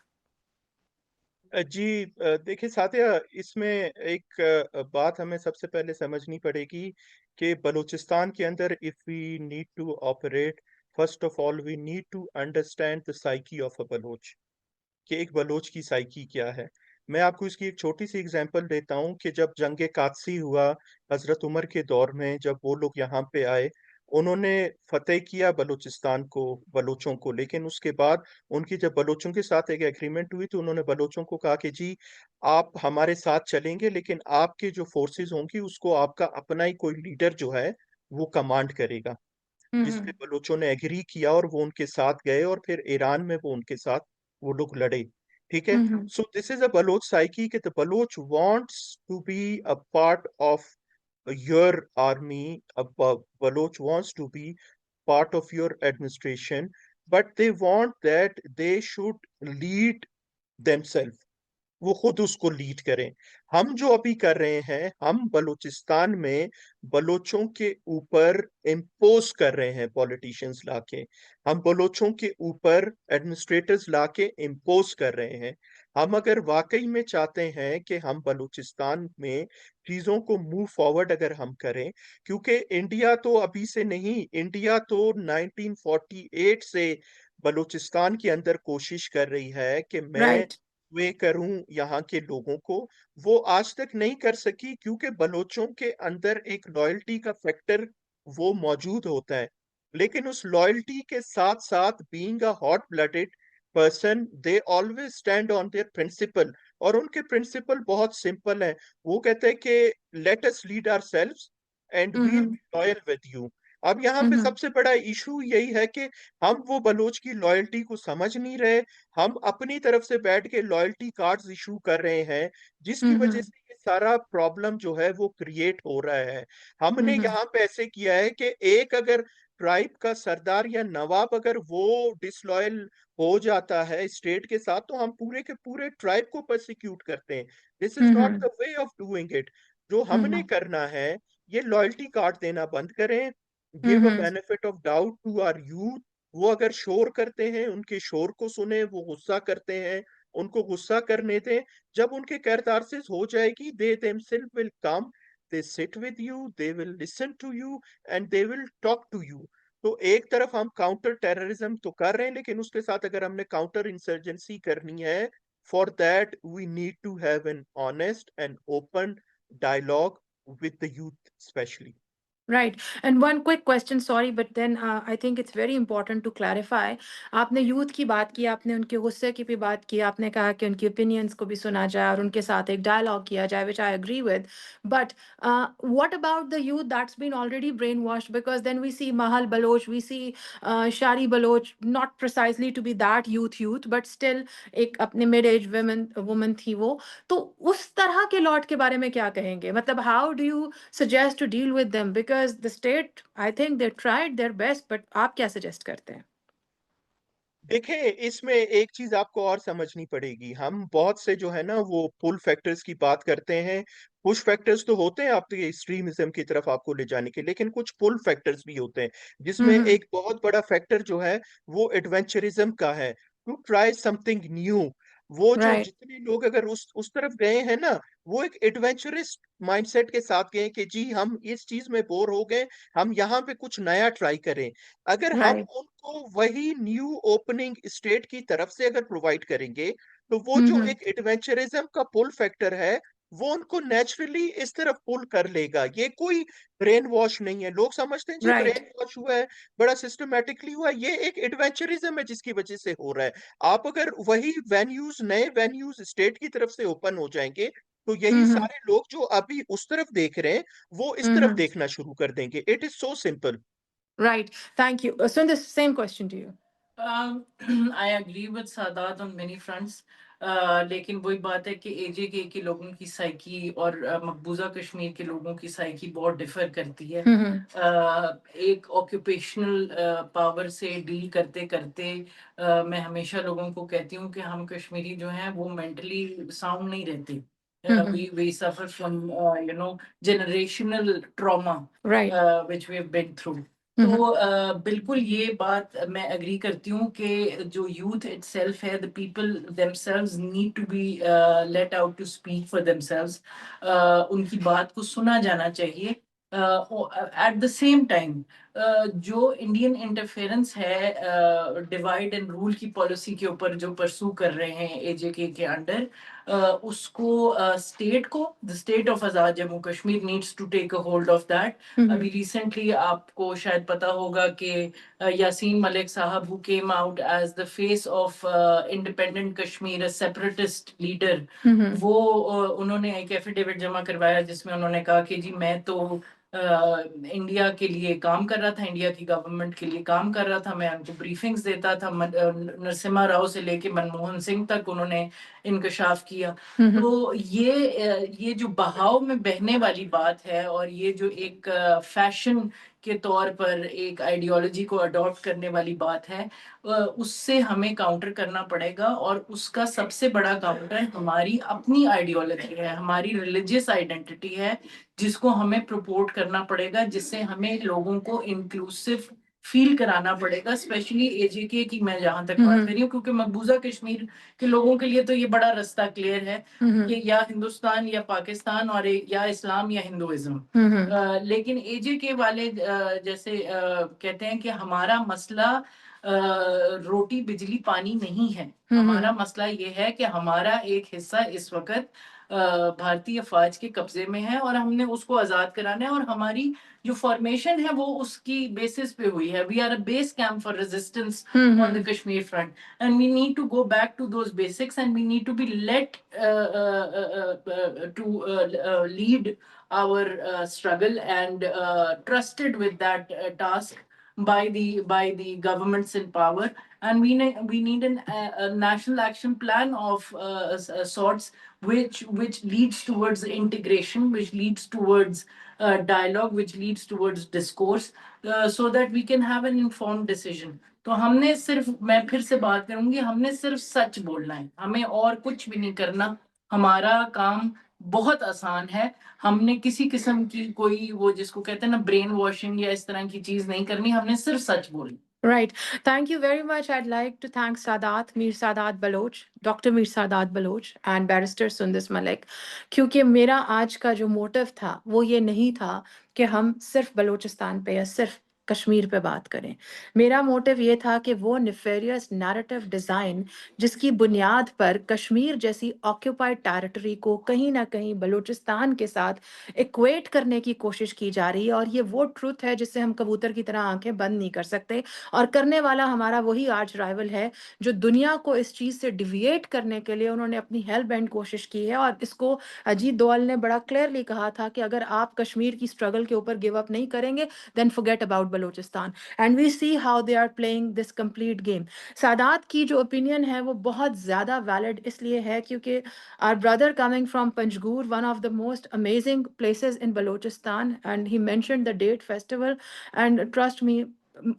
जी, देखिए साथिया, इसमें एक बात हमें सबसे पहले समझनी पड़ेगी कि बलूचिस्तान के अंदर if we need to operate, first of all we need to understand the psyche of a Baloch, कि एक बलोच की साइकी क्या है। मैं आपको इसकी एक छोटी सी एग्जांपल देता हूँ कि जब जंग कादसी हुआ हजरत उमर के दौर में, जब वो लोग यहाँ पे आए, उन्होंने फतेह किया बलूचिस्तान को, बलोचों को, लेकिन उसके बाद उनकी जब बलोचों के साथ एक एग्रीमेंट हुई तो उन्होंने बलोचों को कहा कि जी आप हमारे साथ चलेंगे, लेकिन आपके जो फोर्सेस होंगी उसको आपका अपना ही कोई लीडर जो है वो कमांड करेगा। जिस पे हम्म। बलूचों ने एग्री किया और वो उनके साथ गए और फिर ईरान में वो उनके साथ वो लोग लड़े। ठीक है। हम्म। So this is a Baloch psyche कि the Baloch wants to be a part of your army, Baloch wants to be part of your administration, but they want that they should lead themselves, वो खुद उसको लीड करें। हम जो अभी कर रहे हैं, हम बलूचिस्तान में बलोचों के ऊपर इम्पोज कर रहे हैं पॉलिटिशियंस लाके, हम बलोचों के ऊपर एडमिनिस्ट्रेटर्स लाके इम्पोज कर रहे हैं। हम अगर वाकई में चाहते हैं कि हम बलूचिस्तान में चीजों को मूव फॉरवर्ड अगर हम करें, क्योंकि इंडिया तो अभी से नहीं, इंडिया तो 1948 से बलूचिस्तान के अंदर कोशिश कर रही है कि मैं राइट। वे करूं यहाँ के लोगों को। वो आज तक नहीं कर सकी क्योंकि बलोचों के अंदर एक लॉयल्टी का फैक्टर वो मौजूद होता है, लेकिन उस लॉयल्टी के साथ साथ being a hot blooded person, they always stand on their principle. और उनके प्रिंसिपल बहुत सिंपल है, वो कहते हैं कि let us lead ourselves and we will hmm. Be loyal with you. अब यहाँ पे हम्म। सबसे बड़ा इशू यही है कि हम वो बलोच की लॉयल्टी को समझ नहीं रहे, हम अपनी तरफ से बैठ के लॉयल्टी कार्ड्स इशू कर रहे हैं, जिसकी वजह हम्म। से ये सारा प्रॉब्लम जो है वो क्रिएट हो रहा है। हमने हम्म। यहाँ पे ऐसे किया है कि एक अगर ट्राइब का सरदार या नवाब अगर वो डिसलॉयल हो जाता है स्टेट के साथ, तो हम पूरे के पूरे ट्राइब को परसिक्यूट करते हैं। This is not hmm. The way of doing it. जो हमने हम्म। करना है, ये लॉयल्टी कार्ड देना बंद करें, give a hmm. Benefit of doubt to our youth. वो अगर शोर करते हैं, उनके शोर को सुने, वो गुस्सा करते हैं, उनको गुस्सा करने दें। जब उनके कैटारसिस हो जाएगी, they themselves will come, they sit with you, they will listen to you and they will talk to you. तो एक तरफ हम काउंटर टेररिज्म तो कर रहे हैं, लेकिन उसके साथ अगर हमने काउंटर इंसर्जेंसी करनी है, for that we need to have an honest and open dialogue with the youth specially. Right. And one quick question, sorry, but then I think it's very important to clarify. आपने यूथ की बात की, आपने उनके गुस्से की भी बात की, आपने कहा कि उनके ओपिनियंस को भी सुना जाए और उनके साथ एक डायलॉग किया जाए, which I agree with. But what about the youth that's been already brainwashed? Because then we see Mahal Baloch, we see Shari Baloch, not precisely to be that youth, but still एक अपने mid-age woman थी वो। तो उस तरह के लॉट के बारे में क्या कहेंगे? मतलब how do you suggest to deal with them, because the state, I think they tried their best, but आप क्या suggest करते हैं? देखिए, इसमें एक चीज आपको और समझनी पड़ेगी। हम बहुत से जो है ना वो पुल फैक्टर्स की बात करते हैं, पुश फैक्टर्स तो होते हैं आपके एक्सट्रीमिज्म की तरफ आपको ले जाने के, लेकिन कुछ पुल फैक्टर्स भी होते हैं, जिसमें हम्म। एक बहुत बड़ा फैक्टर जो है वो एडवेंचरिज्म का है, टू ट्राई समथिंग न्यू। वो जो राइट। जितने लोग अगर उस तरफ गए हैं ना, वो एक एडवेंचरस माइंडसेट के साथ गए कि जी हम इस चीज में बोर हो गए, हम यहाँ पे कुछ नया ट्राई करें। अगर हम राइट। उनको वही न्यू ओपनिंग स्टेट की तरफ से अगर प्रोवाइड करेंगे, तो वो जो हम्म। एक एडवेंचरिज्म का पुल फैक्टर है, वो उनको नेचुरली इस तरफ पुल कर लेगा। ये कोई ब्रेन वॉश नहीं है। लोग समझते हैं जी राइट। ब्रेन वॉश हुआ है, बड़ा सिस्टमेटिकली हुआ है। ये एक एडवेंचरिज्म है जिसकी वजह से हो रहा है। आप अगर वही वेन्यूज, नए वेन्यूज स्टेट की तरफ से ओपन हो जाएंगे, तो यही हम्म। सारे लोग जो अभी उस तरफ देख रहे हैं, वो इस तरफ हम्म। देखना शुरू कर देंगे। It is so simple. Right. Thank you. So, the same question to you. I agree with Sadat on many fronts. लेकिन वही बात है कि एजेके के लोगों की साइकी और मकबूजा कश्मीर के लोगों की साइकी बहुत डिफर करती है। एक ऑक्यूपेशनल पावर से डील करते करते मैं हमेशा लोगों को कहती हूँ कि हम कश्मीरी जो हैं वो मेंटली साउंड नहीं रहते। we suffer from generational trauma right. which we have been through। तो बिल्कुल ये बात मैं एग्री करती हूँ कि जो यूथ इटसेल्फ है, the people themselves need to be let out to speak for themselves. उनकी बात को सुना जाना चाहिए। एट द सेम टाइम जो इंडियन इंटरफेरेंस है डिवाइड एंड रूल की पॉलिसी के ऊपर जो परसू कर रहे हैं एजेके के अंडर, उसको स्टेट को, the state of Azad Jammu Kashmir needs to take a hold of that. अभी रिसेंटली आपको शायद पता होगा कि Yasin Malik sahab who came out as the face of independent Kashmir, a separatist leader, वो उन्होंने एक एफिडेविट जमा करवाया जिसमें उन्होंने कहा कि जी मैं तो इंडिया के लिए काम कर रहा था, इंडिया की गवर्नमेंट के लिए काम कर रहा था, मैं उनको ब्रीफिंग्स देता था। नरसिम्हा राव से लेके मनमोहन सिंह तक उन्होंने इंकशाफ किया। तो ये जो बहाव में बहने वाली बात है और ये जो एक फैशन के तौर पर एक आइडियोलॉजी को अडॉप्ट करने वाली बात है, उससे हमें काउंटर करना पड़ेगा। और उसका सबसे बड़ा काउंटर हमारी अपनी आइडियोलॉजी है, हमारी रिलीजियस आइडेंटिटी है, जिसको हमें प्रपोर्ट करना पड़ेगा, जिससे हमें लोगों को इंक्लूसिव फील कराना पड़ेगा। स्पेशली एजेके की मैं जहां तक बात कर रही हूँ, क्योंकि मकबूजा कश्मीर के लोगों के लिए तो ये बड़ा रास्ता क्लियर है कि या हिंदुस्तान या पाकिस्तान, और या इस्लाम या हिंदुइज्म। लेकिन एजेके वाले जैसे कहते हैं कि हमारा मसला रोटी बिजली पानी नहीं है। हमारा मसला ये है कि हमारा एक हिस्सा इस वक्त भारतीय फौज के कब्जे में है और हमने उसको आजाद कराना है। और हमारी जो फॉर्मेशन है वो उसकी बेसिस पे हुई है। We are a base camp for resistance on the Kashmir front, and we need to go back to those basics, and we need to be let to lead our struggle, and trusted with that task by the governments in power. And we need a national action plan of sorts, which leads towards integration, which leads towards dialogue, which leads towards discourse, so that we can have an informed decision। तो हमने सिर्फ, मैं फिर से बात करूंगी, हमने सिर्फ सच बोलना है, हमें और कुछ भी नहीं करना। हमारा काम बहुत आसान है। हमने किसी किस्म की कोई वो जिसको कहते हैं ना ब्रेन वॉशिंग या इस तरह की चीज नहीं करनी, हमने सिर्फ सच बोलना। Right. Thank you very much. I'd like to thank Sadat, Mir Sadat Baloch, Dr. Mir Sadat Baloch and Barrister Sundis Malik, क्योंकि मेरा आज का जो मोटिव था वो ये नहीं था कि हम सिर्फ बलूचिस्तान पे या सिर्फ कश्मीर पे बात करें। मेरा मोटिव ये था कि वो नेफेरियस नैरेटिव डिज़ाइन जिसकी बुनियाद पर कश्मीर जैसी ऑक्यूपाइड टेरिटरी को कहीं ना कहीं बलूचिस्तान के साथ इक्वेट करने की कोशिश की जा रही है, और ये वो ट्रुथ है जिससे हम कबूतर की तरह आंखें बंद नहीं कर सकते। और करने वाला हमारा वही आर्च राइवल है जो दुनिया को इस चीज़ से डिविएट करने के लिए उन्होंने अपनी हेल बैंड कोशिश की है। और इसको अजीत दोवल ने बड़ा क्लियरली कहा था कि अगर आप कश्मीर की स्ट्रगल के ऊपर गिव अप नहीं करेंगे then forget about Balochistan. And we see how they are playing this complete game. Sadat की जो ओपिनियन है वो बहुत ज़्यादा वैलिड इसलिए है क्योंकि our brother coming from Panjgur, one of the most amazing places in Balochistan, and he mentioned the date festival. And trust me,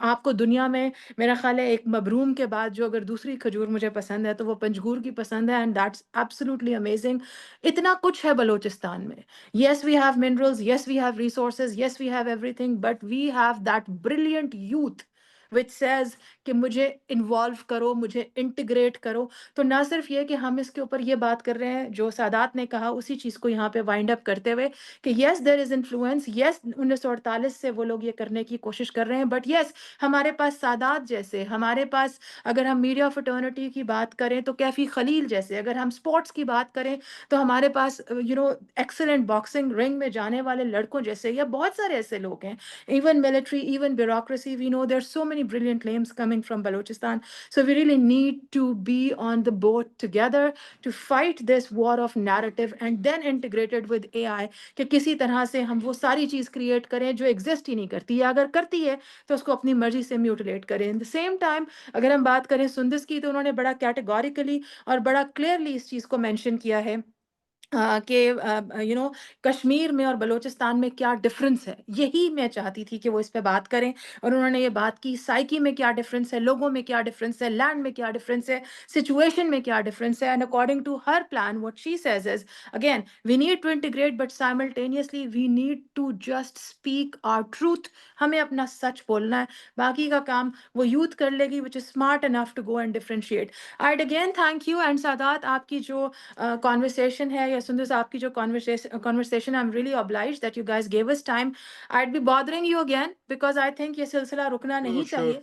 आपको दुनिया में मेरा ख्याल है एक मबरूम के बाद जो अगर दूसरी खजूर मुझे पसंद है तो वो पंजगूर की पसंद है, एंड दैट्स एब्सोल्युटली अमेजिंग। इतना कुछ है बलूचिस्तान में। Yes we have minerals, yes we have resources, yes we have everything, but we have that brilliant youth which says कि मुझे इन्वॉल्व करो, मुझे इंटीग्रेट करो। तो ना सिर्फ ये कि हम इसके ऊपर ये बात कर रहे हैं, जो सादात ने कहा उसी चीज़ को यहाँ पे वाइंड अप करते हुए कि yes there is influence, yes 1948 से वो लोग ये करने की कोशिश कर रहे हैं, बट यस हमारे पास सादात जैसे, हमारे पास अगर हम मीडिया फ्रेटर्निटी की बात करें तो कैफी खलील जैसे, अगर हम स्पोर्ट्स की बात करें तो हमारे पास एक्सेलेंट बॉक्सिंग रिंग में जाने वाले लड़कों जैसे, या बहुत सारे ऐसे लोग हैं। Even military, even bureaucracy, we know there so many many brilliant claims coming from Balochistan. So we really need to be on the boat together to fight this war of narrative and then integrated with AI कि किसी तरह से हम वो सारी चीज़ क्रिएट करें जो एग्जिस्ट ही नहीं करती है, अगर करती है तो उसको अपनी मर्जी से म्यूटिलेट करें। इन द सेम टाइम अगर हम बात करें सुंदस की, तो उन्होंने बड़ा कैटेगोरिकली और बड़ा क्लियरली इस चीज़ को मेंशन किया है कि कश्मीर में और बलूचिस्तान में क्या डिफरेंस है। यही मैं चाहती थी कि वो इस पे बात करें, और उन्होंने ये बात की साइकी में क्या डिफरेंस है, लोगों में क्या डिफरेंस है, लैंड में क्या डिफरेंस है, सिचुएशन में क्या डिफरेंस है। And according to her plan what she says is, again we need to integrate but simultaneously we need to just speak our truth. हमें अपना सच बोलना है, बाकी का काम वो यूथ कर लेगी which is smart enough to go and differentiate. I again thank you. And Sadat, आपकी जो कॉन्वर्सेशन है, या सुंदर आपकी जो conversation, I am really obliged that you guys gave us time. I be bothering you again because I think ये सिलसिला रुकना No, नहीं sure. चाहिए।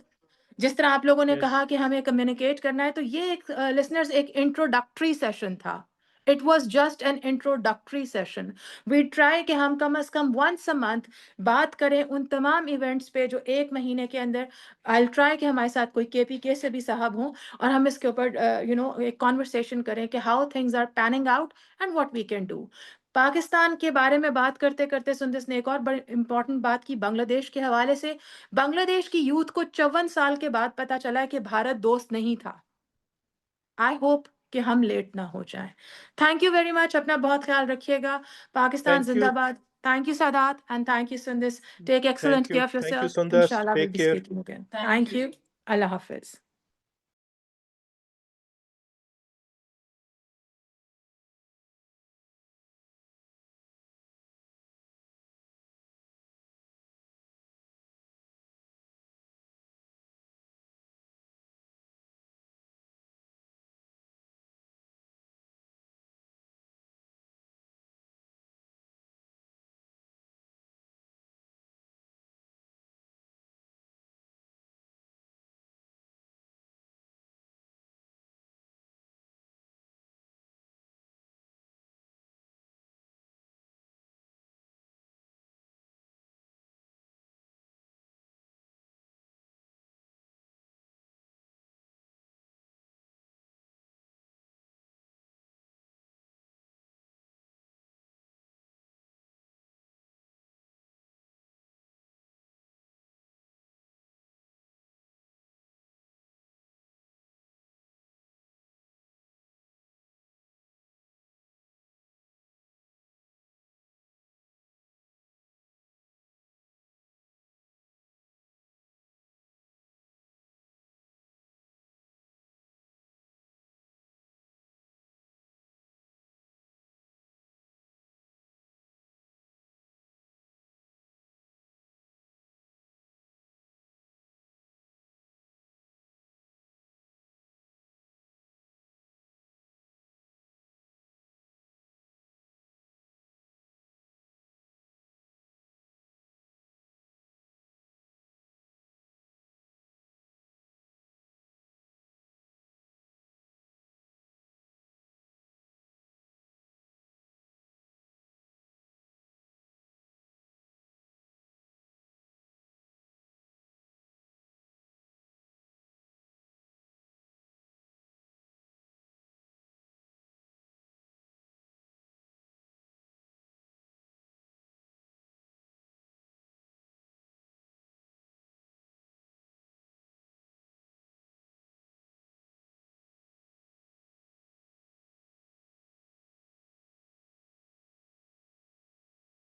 जिस तरह आप लोगों ने Yes. कहा कि हमें कम्युनिकेट करना है, तो ये एक लिसनर्स एक इंट्रोडक्टरी सेशन था। It was just an introductory session. We try कि हम कम से कम वंस अ मंथ बात करें उन तमाम इवेंट्स पे जो एक महीने के अंदर, आई ट्राई कि हमारे साथ कोई KPK से भी साहब हों, और हम इसके ऊपर एक कॉन्वर्सेशन करें कि how things are panning out and what we can do. Pakistan के बारे में बात करते करते सुंदस ने एक और बड़ी इंपॉर्टेंट बात की बांग्लादेश के हवाले से। बांग्लादेश की यूथ को 54 साल के बाद पता चला कि भारत दोस्त नहीं था। आई होप कि हम लेट ना हो जाएं। Thank you very much. अपना बहुत ख्याल रखिएगा। Pakistan Thank you. जिंदाबाद। Thank you Sadat and thank you Sundas. Take Thank excellent you. Care of Thank you, yourself. Sundas. इंशाल्लाह will Take be care. Speaking again. Thank thank you. You. अल्लाह हाफिज।